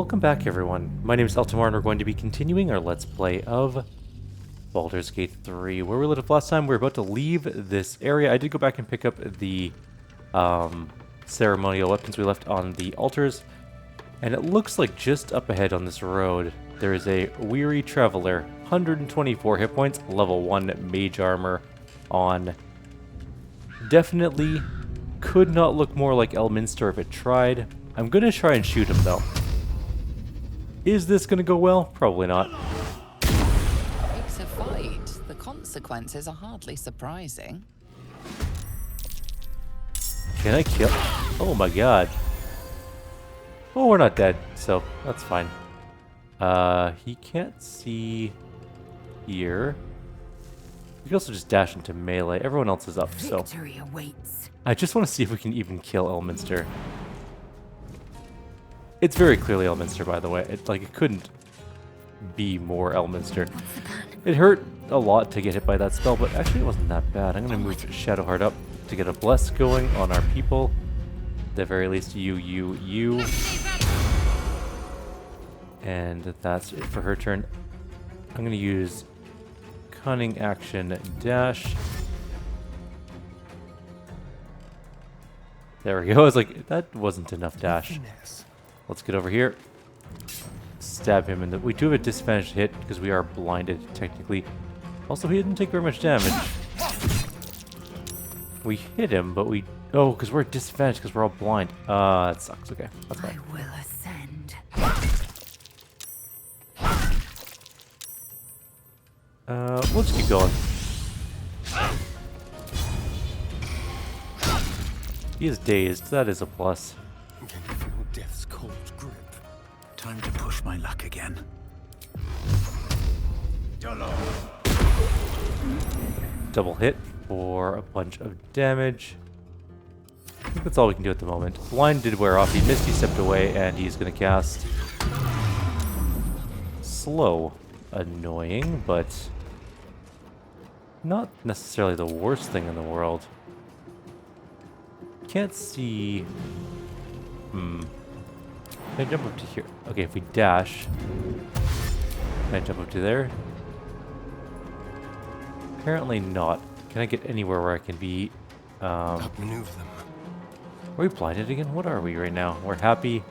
Welcome back, everyone. My name is Eltimar, and we're going to be continuing our Let's Play of Baldur's Gate 3. Where we left off last time, we're about to leave this area. I did go back and pick up the ceremonial weapons we left on the altars, and it looks like just up ahead on this road, there is a weary traveler, 124 hit points, level 1 mage armor on. Definitely could not look more like Elminster if it tried. I'm going to try and shoot him, though. Is this going to go well? Probably not. It's a fight. The consequences are hardly surprising. Can I kill? Oh my god. Oh, we're not dead, so that's fine. He can't see here. We can also just dash into melee. Everyone else is up, so. Victory awaits. I just want to see if we can even kill Elminster. It's very clearly Elminster, by the way. It couldn't be more Elminster. It hurt a lot to get hit by that spell, but actually it wasn't that bad. I'm going to move Shadowheart up to get a bless going on our people. At the very least, you. And that's it for her turn. I'm going to use Cunning Action Dash. There we go. I was like, that wasn't enough dash. Let's get over here. Stab him in the... We do have a disadvantaged hit because we are blinded, technically. Also, he didn't take very much damage. We hit him, but we... Oh, because we're disadvantaged because we're all blind. That sucks. Okay, that's fine. I will ascend. We'll just keep going. He is dazed. That is a plus. Can you feel death's cold grip? Time to push my luck again. Double hit for a bunch of damage. I think that's all we can do at the moment. Blind did wear off. He missed, he stepped away, and he's going to cast Slow. Annoying, but not necessarily the worst thing in the world. Can't see... Can I jump up to here? Okay, if we dash... Can I jump up to there? Apparently not. Can I get anywhere where I can be... Outmaneuver them. Are we blinded again? What are we right now? We're happy.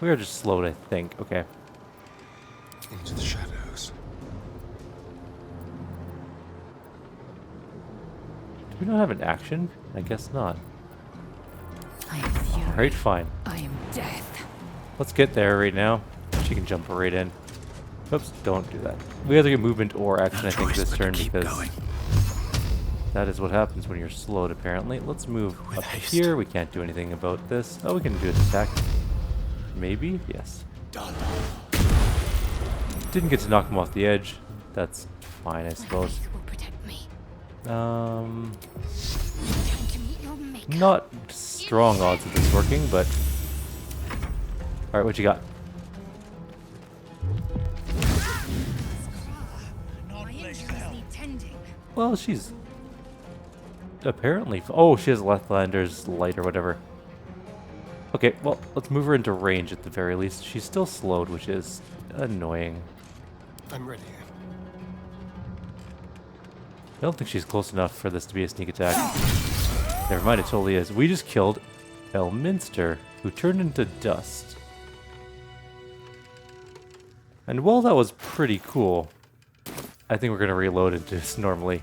We are just slowed, I think. Okay. Into the shadows. Do we not have an action? I guess not. I am fury. Alright, fine. I am death. Let's get there right now. She can jump right in. Oops, don't do that. We either get movement or action, I think, this turn, because that is what happens when you're slowed, apparently. Let's move up here. We can't do anything about this. Oh, we can do an attack. Maybe? Yes. Didn't get to knock him off the edge. That's fine, I suppose. Faith will protect me. Um, Time to meet your maker. not strong odds of this working, but... Alright, what you got? My injuries need tending. Well, she's... apparently... Oh, she has Lethlander's light or whatever. Okay, well, let's move her into range at the very least. She's still slowed, which is annoying. I'm ready. I don't think she's close enough for this to be a sneak attack. Never mind, it totally is. We just killed Elminster, who turned into dust. And while that was pretty cool, I think we're going to reload into this normally.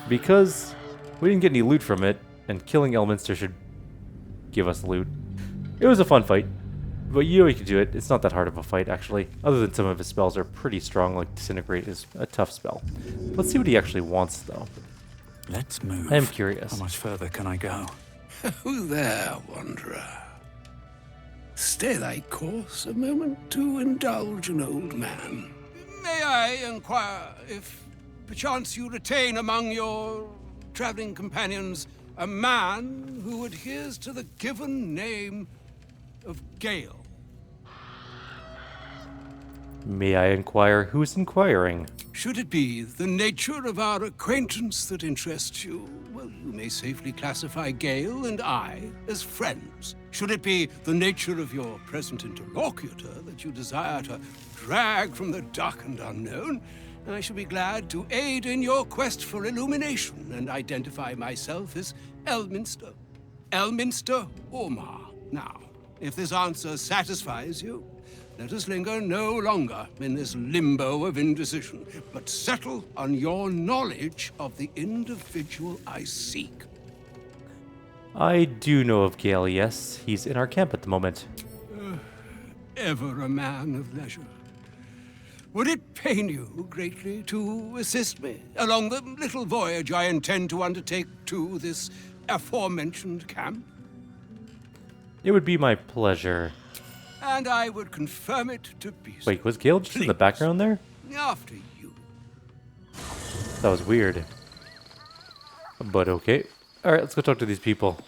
Because we didn't get any loot from it, and killing Elminster should give us loot. It was a fun fight. But you know you can do it. It's not that hard of a fight, actually. Other than some of his spells are pretty strong, like Disintegrate is a tough spell. Let's see what he actually wants, though. Let's move. I am curious. How much further can I go? Oh, there, wanderer. Stay thy course a moment to indulge an old man. May I inquire if perchance you retain among your traveling companions a man who adheres to the given name of Gale? May I inquire who's inquiring? Should it be the nature of our acquaintance that interests you, well, you may safely classify Gale and I as friends. Should it be the nature of your present interlocutor that you desire to drag from the darkened unknown, I shall be glad to aid in your quest for illumination and identify myself as Elminster. Elminster Ormar. Now, if this answer satisfies you, let us linger no longer in this limbo of indecision, but settle on your knowledge of the individual I seek. I do know of Gale, yes. He's in our camp at the moment. Ever a man of leisure. Would it pain you greatly to assist me along the little voyage I intend to undertake to this aforementioned camp? It would be my pleasure. And I would confirm it to be so. Wait, was Gale just in the Please. background there? After you. That was weird. But okay. Alright, let's go talk to these people.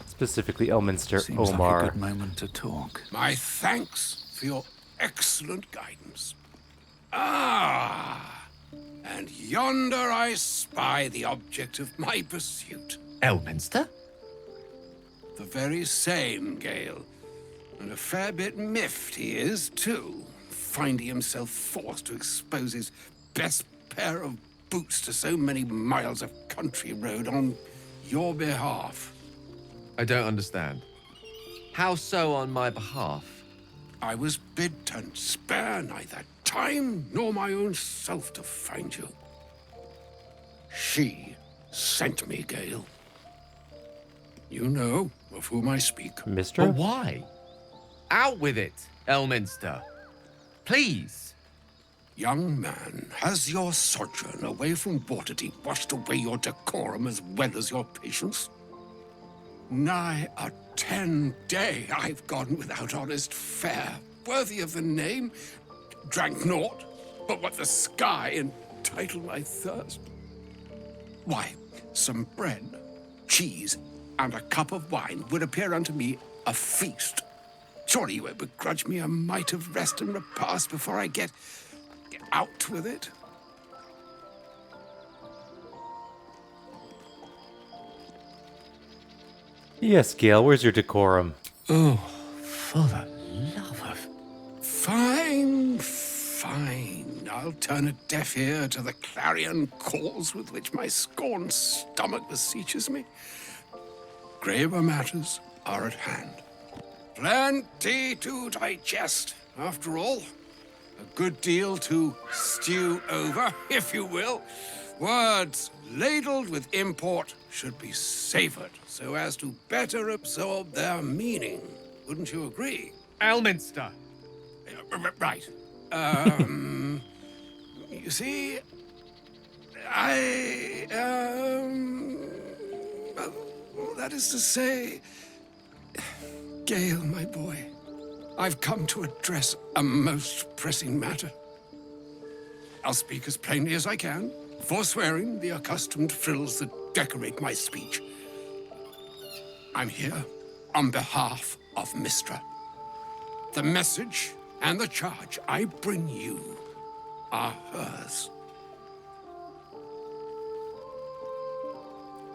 Specifically Elminster Seems like a Omar. good moment to talk. My thanks for your excellent guidance. Ah, and yonder I spy the object of my pursuit. Elminster? The very same, Gale. And a fair bit miffed he is, too, finding himself forced to expose his best pair of boots to so many miles of country road on your behalf. I don't understand. How so on my behalf? I was bid to spare neither time nor my own self to find you. She sent me, Gale. You know of whom I speak. But Mister? why? Out with it, Elminster. Please. Young man, has your sojourn away from Waterdeep washed away your decorum as well as your patience? Nigh a 10-day I've gone without honest fare, worthy of the name. Drank naught but what the sky entitled my thirst. Why, some bread, cheese, and a cup of wine would appear unto me a feast. Surely you won't begrudge me a mite of rest and repast before I get out with it? Yes, Gale, where's your decorum? Oh, for the love of... Fine, fine. I'll turn a deaf ear to the clarion calls with which my scorned stomach beseeches me. Graver matters are at hand. Plenty to digest, after all. A good deal to stew over, if you will. Words ladled with import should be savored so as to better absorb their meaning. Wouldn't you agree? Elminster. Right. You see, well, that is to say, Gale, my boy, I've come to address a most pressing matter. I'll speak as plainly as I can, forswearing the accustomed frills that decorate my speech. I'm here on behalf of Mystra. The message and the charge I bring you are hers.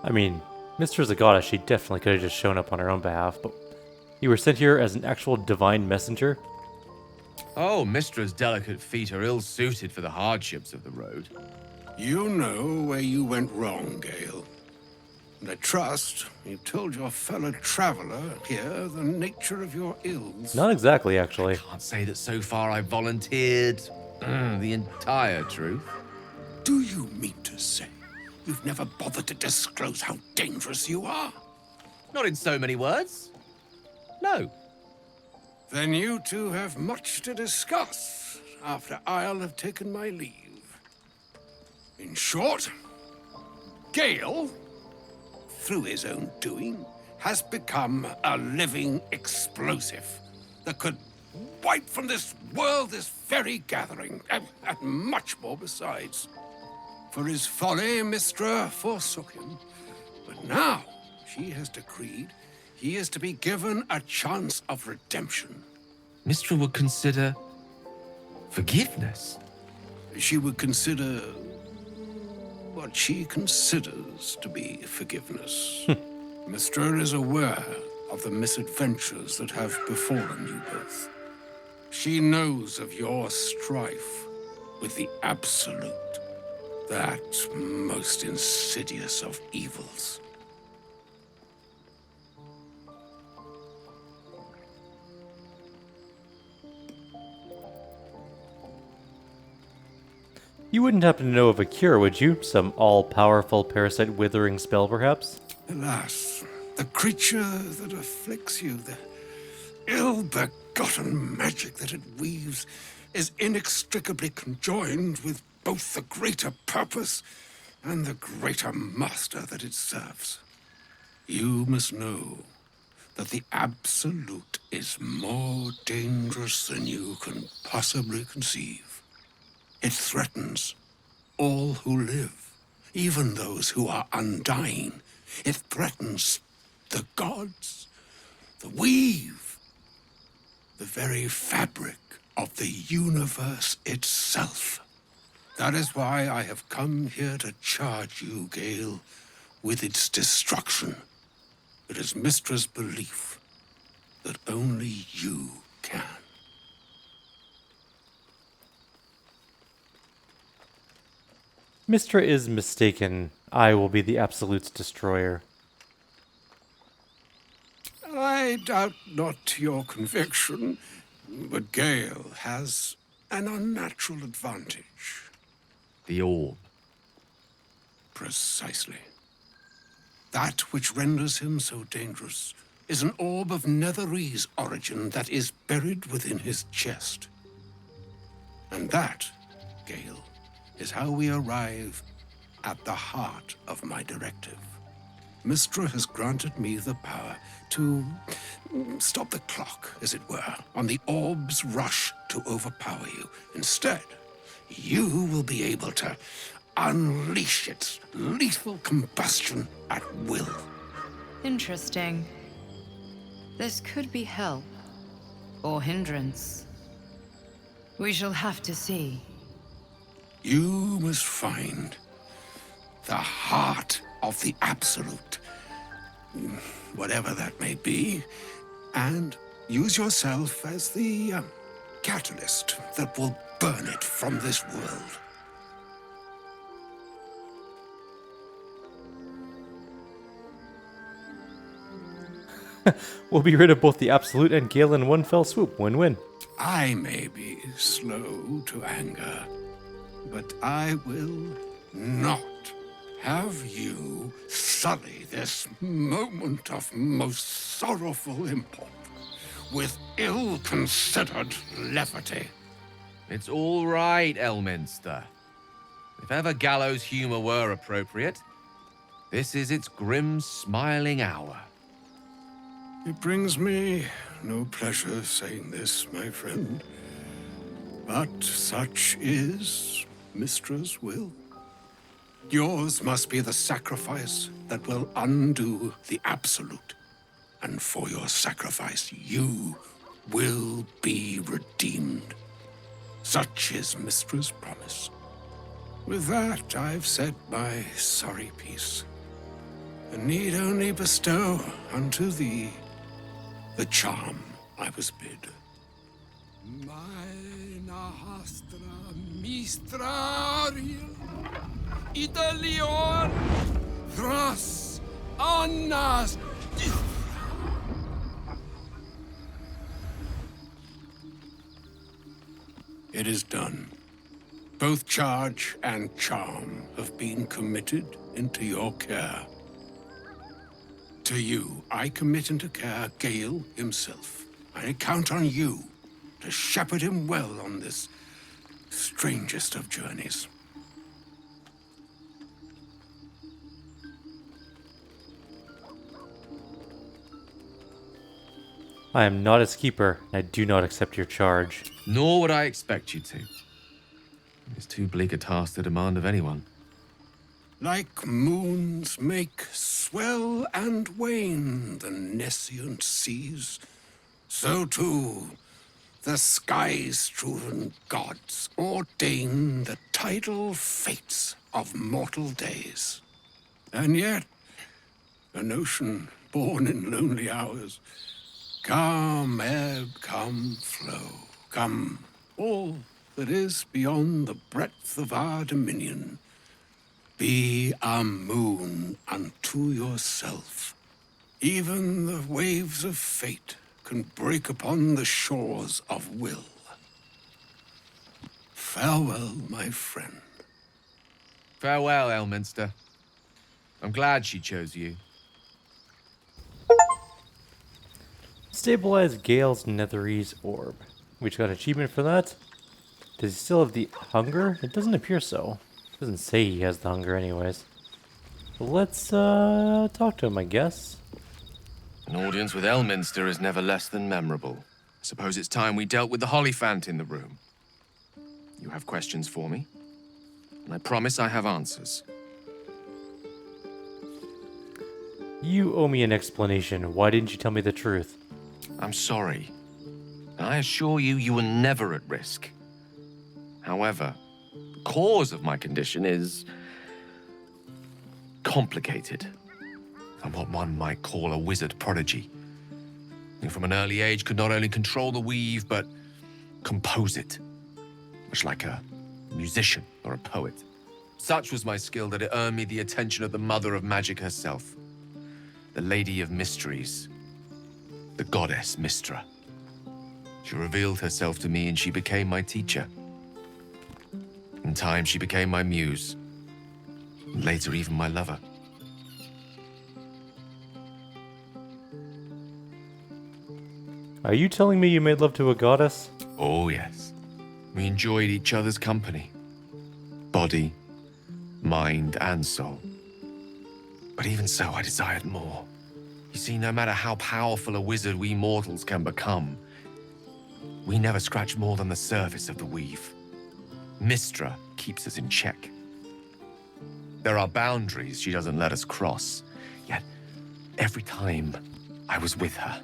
I mean, Mistra's a goddess. She definitely could have just shown up on her own behalf, but you were sent here as an actual divine messenger? Oh, Mistra's delicate feet are ill-suited for the hardships of the road. You know where you went wrong, Gale. And I trust you've told your fellow traveler here the nature of your ills. Not exactly, actually. Can't say that so far I've volunteered the entire truth. Do you mean to say you've never bothered to disclose how dangerous you are? Not in so many words. No. Then you two have much to discuss after I'll have taken my leave. In short, Gale, through his own doing, has become a living explosive that could wipe from this world this very gathering, and much more besides. For his folly, Mystra forsook him, but now she has decreed he is to be given a chance of redemption. Mistra would consider forgiveness. She would consider what she considers to be forgiveness. Mystra is aware of the misadventures that have befallen you both. She knows of your strife with the Absolute, that most insidious of evils. You wouldn't happen to know of a cure, would you? Some all-powerful parasite withering spell, perhaps? Alas, the creature that afflicts you, the ill-begotten magic that it weaves, is inextricably conjoined with both the greater purpose and the greater master that it serves. You must know that the Absolute is more dangerous than you can possibly conceive. It threatens all who live, even those who are undying. It threatens the gods, the weave, the very fabric of the universe itself. That is why I have come here to charge you, Gale, with its destruction. It is Mystra's belief that only you can. Mystra is mistaken. I will be the Absolute's destroyer. I doubt not your conviction, but Gale has an unnatural advantage. The orb. Precisely. That which renders him so dangerous is an orb of Netherese origin that is buried within his chest. And that, Gale, is how we arrive at the heart of my directive. Mystra has granted me the power to stop the clock, as it were, on the orb's rush to overpower you. Instead, you will be able to unleash its lethal combustion at will. Interesting. This could be help or hindrance. We shall have to see. You must find the heart of the Absolute, whatever that may be, and use yourself as the catalyst that will burn it from this world. We'll be rid of both the Absolute and Gale in one fell swoop. Win-win. I may be slow to anger, but I will not have you sully this moment of most sorrowful import with ill-considered levity. It's all right, Elminster. If ever gallows humor were appropriate, this is its grim, smiling hour. It brings me no pleasure saying this, my friend, but such is Mystra's will. Yours must be the sacrifice that will undo the Absolute, and for your sacrifice you will be redeemed. Such is Mystra's promise. With that, I've said my sorry piece, and need only bestow unto thee the charm I was bid. Mina hastra mistrariel, Idalion, Thras, Annas, It is done. Both charge and charm have been committed into your care. To you, I commit into care Gale himself. I count on you to shepherd him well on this strangest of journeys. I am not its keeper. I do not accept your charge. Nor would I expect you to. It's too bleak a task to demand of anyone. Like moons make swell and wane the nescient seas, so too the sky-strewn gods ordain the tidal fates of mortal days. And yet, a notion born in lonely hours. Come, ebb, come, flow, come, all that is beyond the breadth of our dominion. Be a moon unto yourself. Even the waves of fate can break upon the shores of will. Farewell, my friend. Farewell, Elminster. I'm glad she chose you. Stabilize Gale's Netherese orb. We just got an achievement for that. Does he still have the hunger? It doesn't appear so. It doesn't say he has the hunger anyways. Let's talk to him, I guess. An audience with Elminster is never less than memorable. I suppose it's time we dealt with the Hollyphant in the room. You have questions for me, and I promise I have answers. You owe me an explanation. Why didn't you tell me the truth? I'm sorry, and I assure you, you were never at risk. However, the cause of my condition is complicated. I'm what one might call a wizard prodigy. Who from an early age could not only control the weave, but compose it. Much like a musician or a poet. Such was my skill that it earned me the attention of the mother of magic herself. The Lady of Mysteries. The goddess Mystra. She revealed herself to me and she became my teacher. In time, she became my muse. And later, even my lover. Are you telling me you made love to a goddess? Oh, yes. We enjoyed each other's company. Body, mind, and soul. But even so, I desired more. You see, no matter how powerful a wizard we mortals can become, we never scratch more than the surface of the weave. Mystra keeps us in check. There are boundaries she doesn't let us cross. Yet, every time I was with her,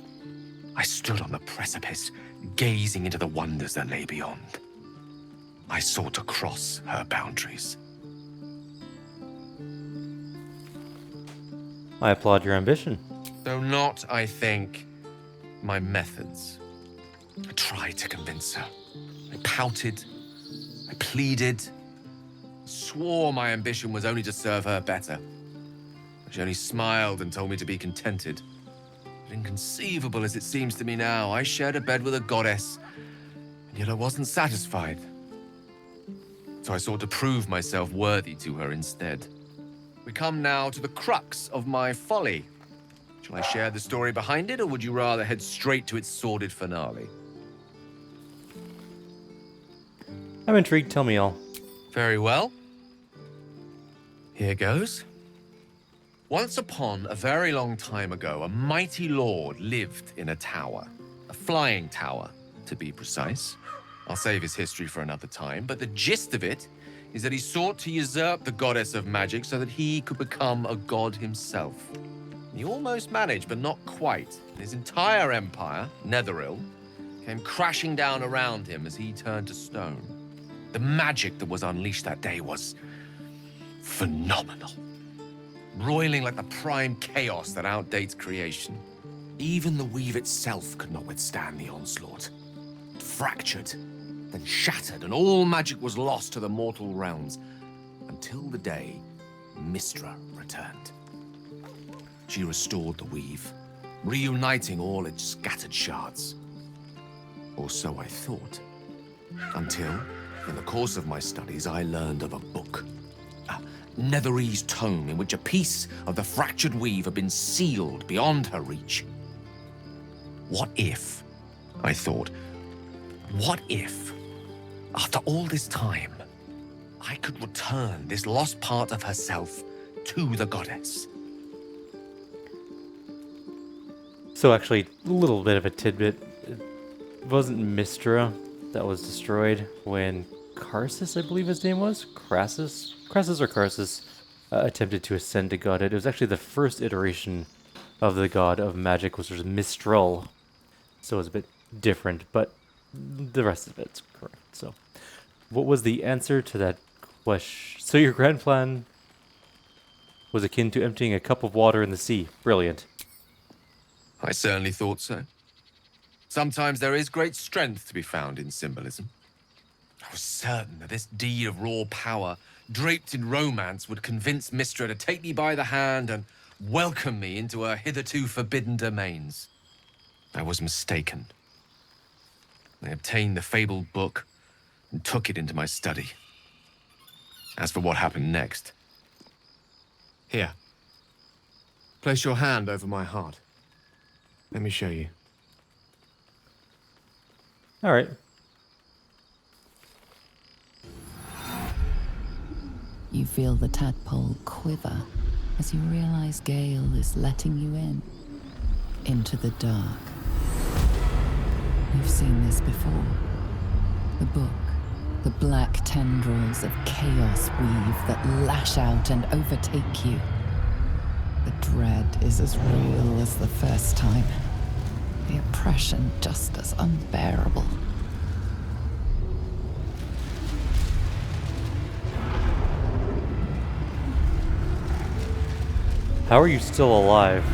I stood on the precipice, gazing into the wonders that lay beyond. I sought to cross her boundaries. I applaud your ambition. Though not, I think, my methods. I tried to convince her. I pouted. I pleaded. Swore my ambition was only to serve her better. She only smiled and told me to be contented. But inconceivable as it seems to me now, I shared a bed with a goddess, and yet I wasn't satisfied. So I sought to prove myself worthy to her instead. We come now to the crux of my folly. Shall I share the story behind it, or would you rather head straight to its sordid finale? I'm intrigued. Tell me all. Very well. Here goes. Once upon a very long time ago, a mighty lord lived in a tower. A flying tower, to be precise. I'll save his history for another time, but the gist of it is that he sought to usurp the goddess of magic so that he could become a god himself. He almost managed, but not quite. His entire empire, Netheril, came crashing down around him as he turned to stone. The magic that was unleashed that day was phenomenal. Roiling like the prime chaos that outdates creation. Even the weave itself could not withstand the onslaught. It fractured, then shattered, and all magic was lost to the mortal realms, until the day Mystra returned. She restored the weave, reuniting all its scattered shards. Or so I thought. Until, in the course of my studies, I learned of a book. A Netherese tome in which a piece of the fractured weave had been sealed beyond her reach. What if, I thought, what if, after all this time, I could return this lost part of herself to the goddess? So actually, a little bit of a tidbit. It wasn't Mystra that was destroyed when Karsus, I believe his name was? Crassus or Karsus, attempted to ascend to godhead. It was actually the first iteration of the god of magic, which was Mistral. So it was a bit different, but the rest of it's correct. So, what was the answer to that question? So your grand plan was akin to emptying a cup of water in the sea. Brilliant. I certainly thought so. Sometimes there is great strength to be found in symbolism. I was certain that this deed of raw power, draped in romance, would convince Mystra to take me by the hand and welcome me into her hitherto forbidden domains. I was mistaken. I obtained the fabled book and took it into my study. As for what happened next... Here. Place your hand over my heart. Let me show you. Alright. You feel the tadpole quiver as you realize Gale is letting you in. Into the dark. You've seen this before. The book. The black tendrils of chaos weave that lash out and overtake you. The dread is as real as the first time. The oppression just as unbearable. How are you still alive?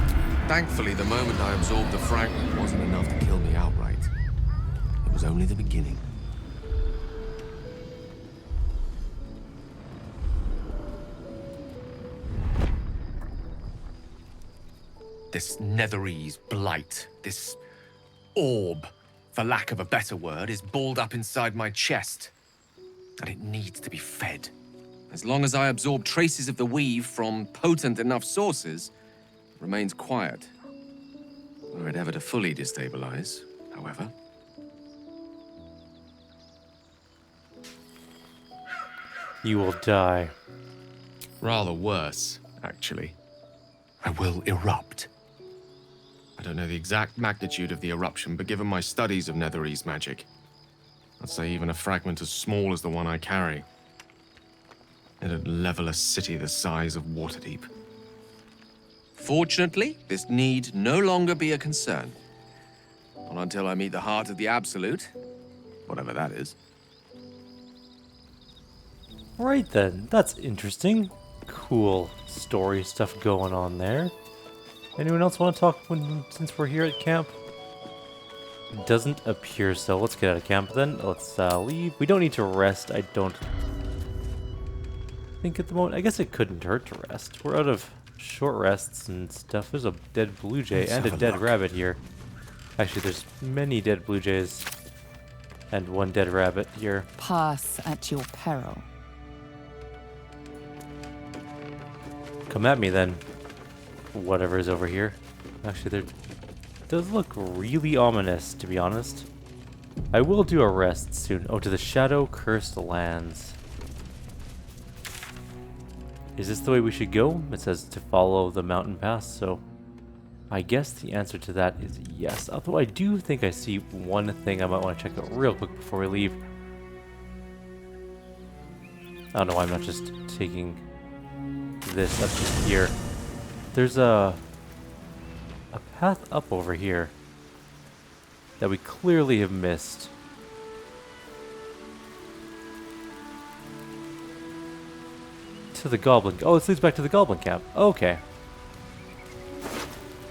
Thankfully, the moment I absorbed the fragment wasn't enough to kill me outright. It was only the beginning. This Netherese blight, this orb, for lack of a better word, is balled up inside my chest. And it needs to be fed. As long as I absorb traces of the weave from potent enough sources, it remains quiet. Were it ever to fully destabilize, however. You will die. Rather worse, actually. I will erupt. I don't know the exact magnitude of the eruption, but given my studies of Netherese magic, I'd say even a fragment as small as the one I carry, it'd level a city the size of Waterdeep. Fortunately, this need no longer be a concern. Not until I meet the heart of the Absolute, whatever that is. Right then, that's interesting. Cool story stuff going on there. Anyone else want to talk since we're here at camp? Doesn't appear so. Let's get out of camp then. Let's leave. We don't need to rest, I don't think at the moment. I guess it couldn't hurt to rest. We're out of short rests and stuff. There's a dead blue jay and a dead rabbit here. Actually, there's many dead blue jays and one dead rabbit here. Pass at your peril. Come at me then. Whatever is over here. Actually, there does look really ominous, to be honest. I will do a rest soon. Oh, to the shadow-cursed lands. Is this the way we should go? It says to follow the mountain pass, so I guess the answer to that is yes. Although I do think I see one thing I might want to check out real quick before we leave. I don't know why I'm not just taking this up to here. There's a path up over here that we clearly have missed. To the goblin. Oh, this leads back to the goblin camp. Okay.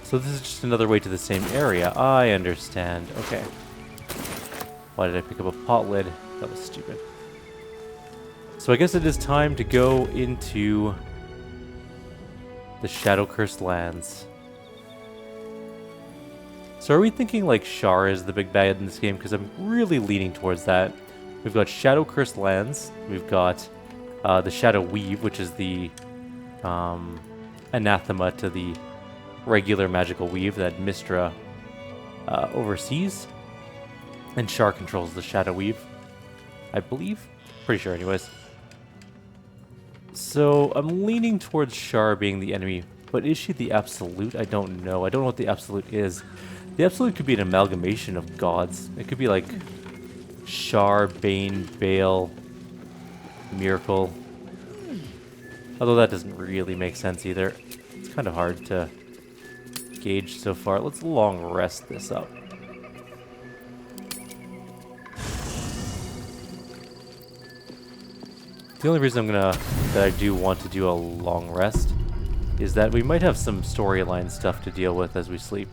So this is just another way to the same area. I understand. Okay. Why did I pick up a pot lid? That was stupid. So I guess it is time to go into the shadow-cursed lands. So are we thinking like Shar is the big bad in this game? Because I'm really leaning towards that. We've got shadow-cursed lands. We've got the Shadow Weave, which is the anathema to the regular magical weave that Mystra oversees. And Shar controls the Shadow Weave, I believe. Pretty sure anyways. So I'm leaning towards Shar being the enemy, but is she the Absolute? I don't know. I don't know what the Absolute is. The Absolute could be an amalgamation of gods. It could be like Shar, Bane, Bale, Miracle. Although that doesn't really make sense either. It's kind of hard to gauge so far. Let's long rest this up. The only reason that I do want to do a long rest is that we might have some storyline stuff to deal with as we sleep.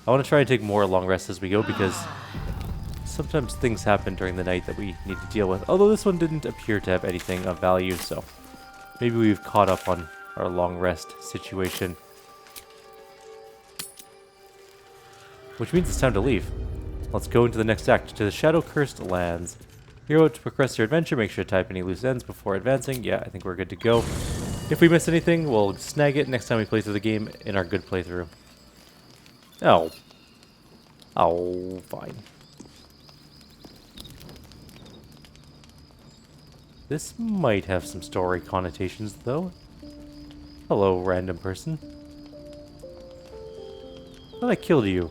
I want to try and take more long rests as we go because sometimes things happen during the night that we need to deal with. Although this one didn't appear to have anything of value, so maybe we've caught up on our long rest situation. Which means it's time to leave. Let's go into the next act, to the Shadow-Cursed Lands. Hero, to progress your adventure, make sure to type any loose ends before advancing. Yeah, I think we're good to go. If we miss anything, we'll snag it next time we play through the game in our good playthrough. Oh. Oh, fine. This might have some story connotations, though. Hello, random person. I thought I killed you.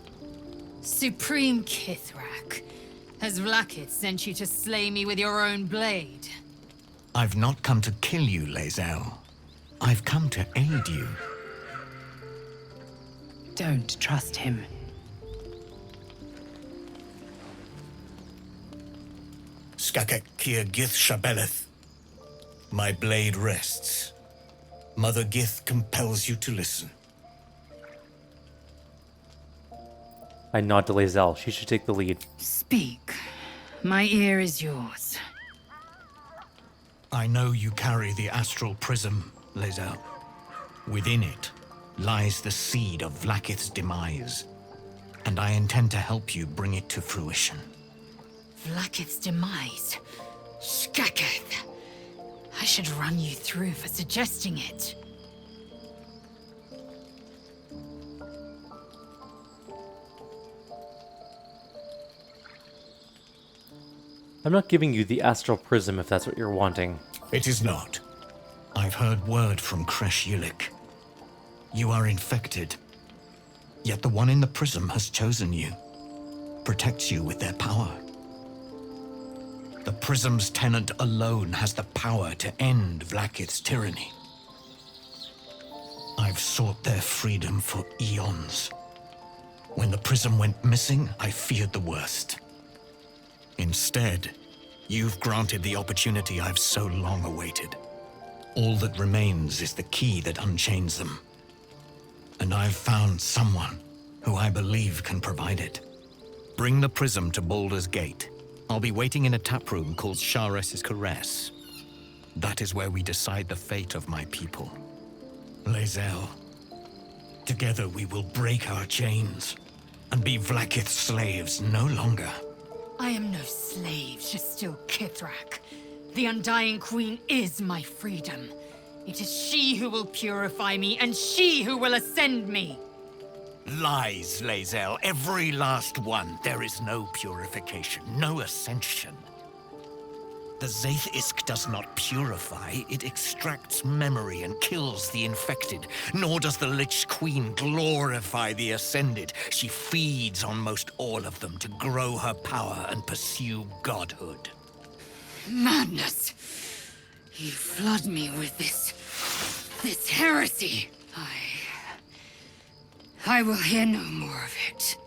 Supreme Kithrak, has Vlaakith sent you to slay me with your own blade? I've not come to kill you, Lae'zel. I've come to aid you. Don't trust him. Skakek Kier Gith Shabeleth. My blade rests. Mother Gith compels you to listen. I nod to Lae'zel. She should take the lead. Speak. My ear is yours. I know you carry the astral prism, Lae'zel. Within it lies the seed of Vlaakith's demise, and I intend to help you bring it to fruition. Vlaakith's demise? Skaketh! I should run you through for suggesting it. I'm not giving you the astral prism if that's what you're wanting. It is not. I've heard word from Kresh Yulik. You are infected. Yet the one in the prism has chosen you. Protects you with their power. The prism's tenant alone has the power to end Vlaakith's tyranny. I've sought their freedom for eons. When the prism went missing, I feared the worst. Instead, you've granted the opportunity I've so long awaited. All that remains is the key that unchains them. And I've found someone who I believe can provide it. Bring the prism to Baldur's Gate. I'll be waiting in a taproom called Shares's Caress. That is where we decide the fate of my people. Lae'zel, together we will break our chains and be Vlaakith's slaves no longer. I am no slave to still Kithrak. The Undying Queen is my freedom. It is she who will purify me, and she who will ascend me. Lies, Lae'zel. Every last one. There is no purification, no ascension. The Zaith Isk does not purify, it extracts memory and kills the infected. Nor does the Lich Queen glorify the ascended. She feeds on most all of them to grow her power and pursue godhood. Madness! You flood me with this heresy. I will hear no more of it.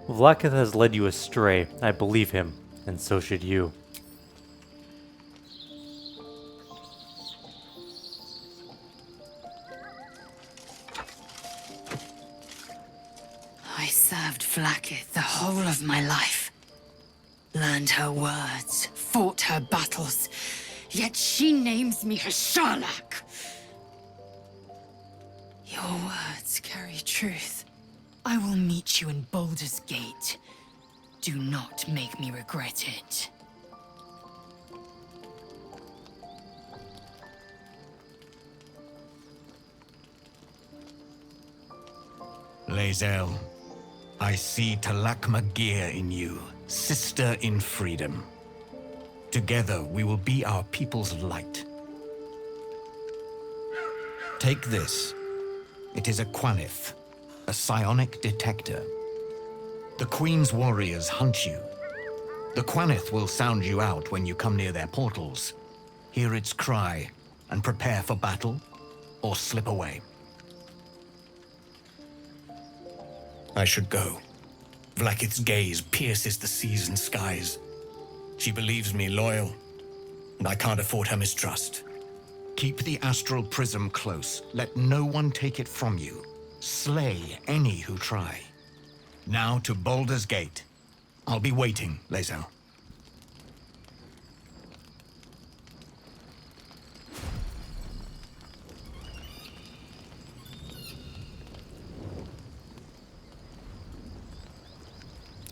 Vlaakith has led you astray. I believe him, and so should you. I served Vlaakith the whole of my life. Learned her words, fought her battles, yet she names me her Sharlak. Your words carry truth. I will meet you in Baldur's Gate. Do not make me regret it. Lae'zel, I see Talakma Gear in you, sister in freedom. Together we will be our people's light. Take this. It is a Quanith, a psionic detector. The Queen's warriors hunt you. The Quanith will sound you out when you come near their portals. Hear its cry and prepare for battle, or slip away. I should go. Vlaakith's gaze pierces the seas and skies. She believes me loyal, and I can't afford her mistrust. Keep the astral prism close. Let no one take it from you. Slay any who try. Now to Baldur's Gate. I'll be waiting, Lae'zel.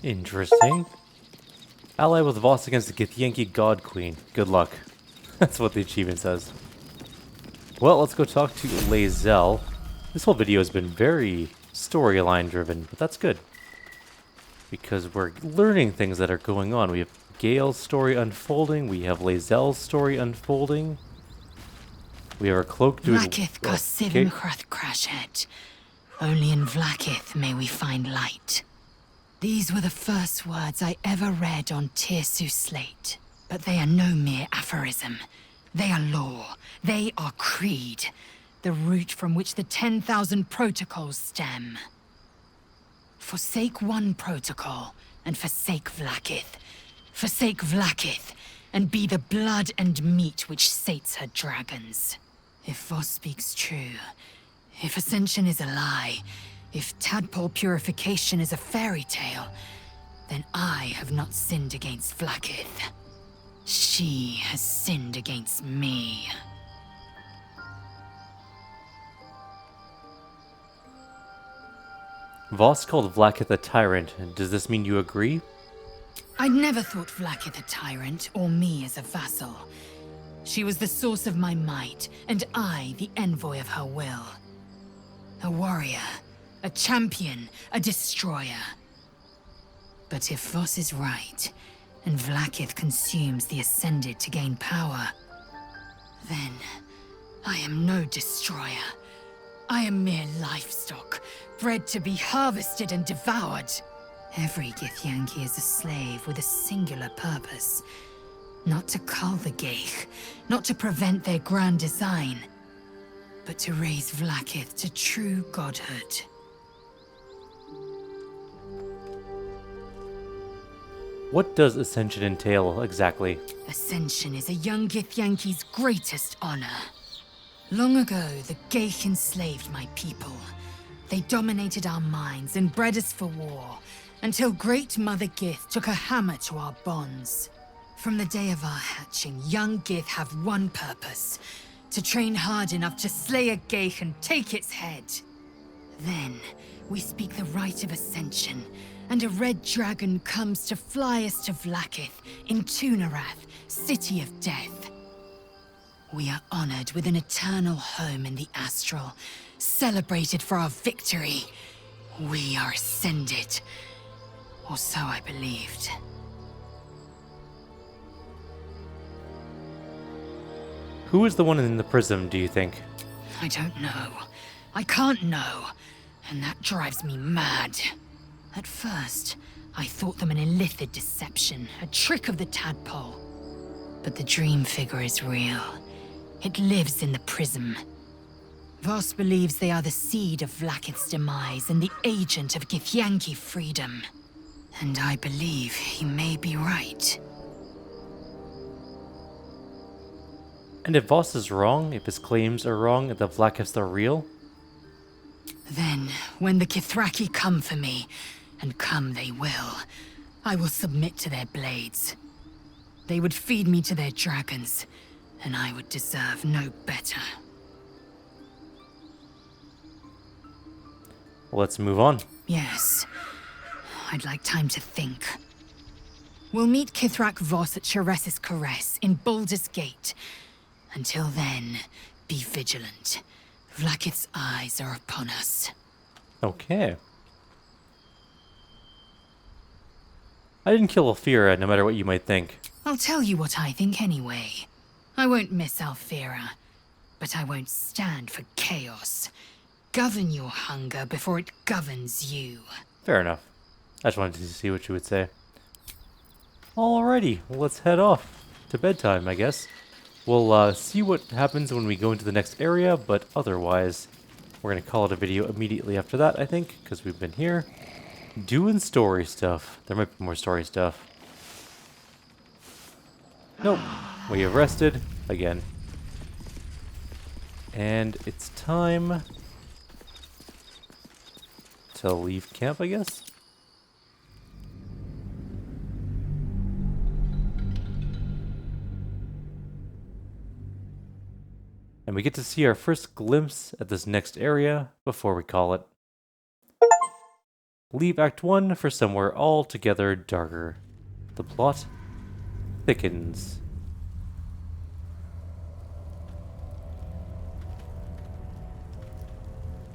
Interesting. Ally with Voss against the Githyanki God Queen. Good luck. That's what the achievement says. Well, let's go talk to Lae'zel. This whole video has been very storyline driven, but that's good. Because we're learning things that are going on. We have Gale's story unfolding, we have Lae'zel's story unfolding. We have our cloak doing... Vlaakith go Xvim crashed. Only in Vlaakith may we find light. These were the first words I ever read on Tirsu's slate. But they are no mere aphorism. They are law. They are creed. The root from which the 10,000 protocols stem. Forsake one protocol, and forsake Vlaakith. Forsake Vlaakith, and be the blood and meat which sates her dragons. If Voss speaks true, if Ascension is a lie, if tadpole purification is a fairy tale, then I have not sinned against Vlaakith. She has sinned against me. Voss called Vlaakith a tyrant. Does this mean you agree? I'd never thought Vlaakith a tyrant, or me as a vassal. She was the source of my might, and I the envoy of her will. A warrior, a champion, a destroyer. But if Voss is right, and Vlaakith consumes the Ascended to gain power, then I am no destroyer. I am mere livestock, bred to be harvested and devoured. Every Githyanki is a slave with a singular purpose. Not to cull the Gale, not to prevent their grand design, but to raise Vlaakith to true godhood. What does Ascension entail, exactly? Ascension is a young Githyanki's greatest honor. Long ago, the Gale enslaved my people. They dominated our minds and bred us for war, until Great Mother Gith took a hammer to our bonds. From the day of our hatching, young Gith have one purpose: to train hard enough to slay a Gale and take its head. Then, we speak the rite of Ascension, and a red dragon comes to fly us to Vlaakith in Tunarath, City of Death. We are honored with an eternal home in the Astral, celebrated for our victory. We are ascended. Or so I believed. Who is the one in the prism, do you think? I don't know. I can't know. And that drives me mad. At first, I thought them an illithid deception, a trick of the tadpole. But the dream figure is real. It lives in the prism. Voss believes they are the seed of Vlaakith's demise and the agent of Githyanki freedom. And I believe he may be right. And if Voss is wrong, if his claims are wrong, and the Vlaakiths are real? Then, when the Kithraki come for me, and come they will, I will submit to their blades. They would feed me to their dragons, and I would deserve no better. Let's move on. Yes. I'd like time to think. We'll meet Kithrak Voss at Cheres's Caress in Baldur's Gate. Until then, be vigilant. Vlaakith's eyes are upon us. Okay. I didn't kill Alfira, no matter what you might think. I'll tell you what I think anyway. I won't miss Alfira, but I won't stand for chaos. Govern your hunger before it governs you. Fair enough. I just wanted to see what you would say. Alrighty, well, let's head off to bedtime, I guess. We'll see what happens when we go into the next area, but otherwise, we're going to call it a video immediately after that, I think, because we've been here doing story stuff. There might be more story stuff. Nope. We have rested again. And it's time to leave camp, I guess. And we get to see our first glimpse at this next area before we call it. Leave Act 1 for somewhere altogether darker. The plot thickens.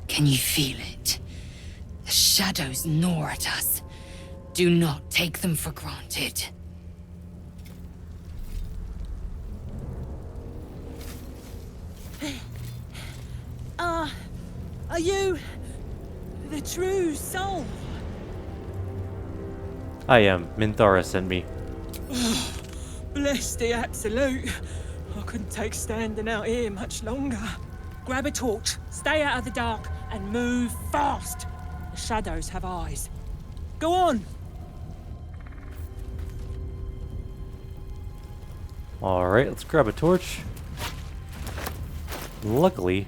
Can you feel it? The shadows gnaw at us. Do not take them for granted. Are you the true soul? I am. Minthara sent me. Bless the absolute. I couldn't take standing out here much longer. Grab a torch, stay out of the dark, and move fast. The shadows have eyes. Go on. Alright, let's grab a torch. Luckily,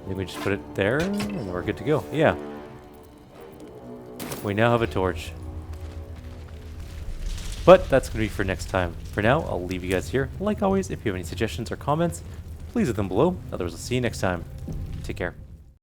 I think we just put it there, and we're good to go. Yeah. We now have a torch. But that's going to be for next time. For now, I'll leave you guys here. Like always, if you have any suggestions or comments, please leave them below. Otherwise, I'll see you next time. Take care.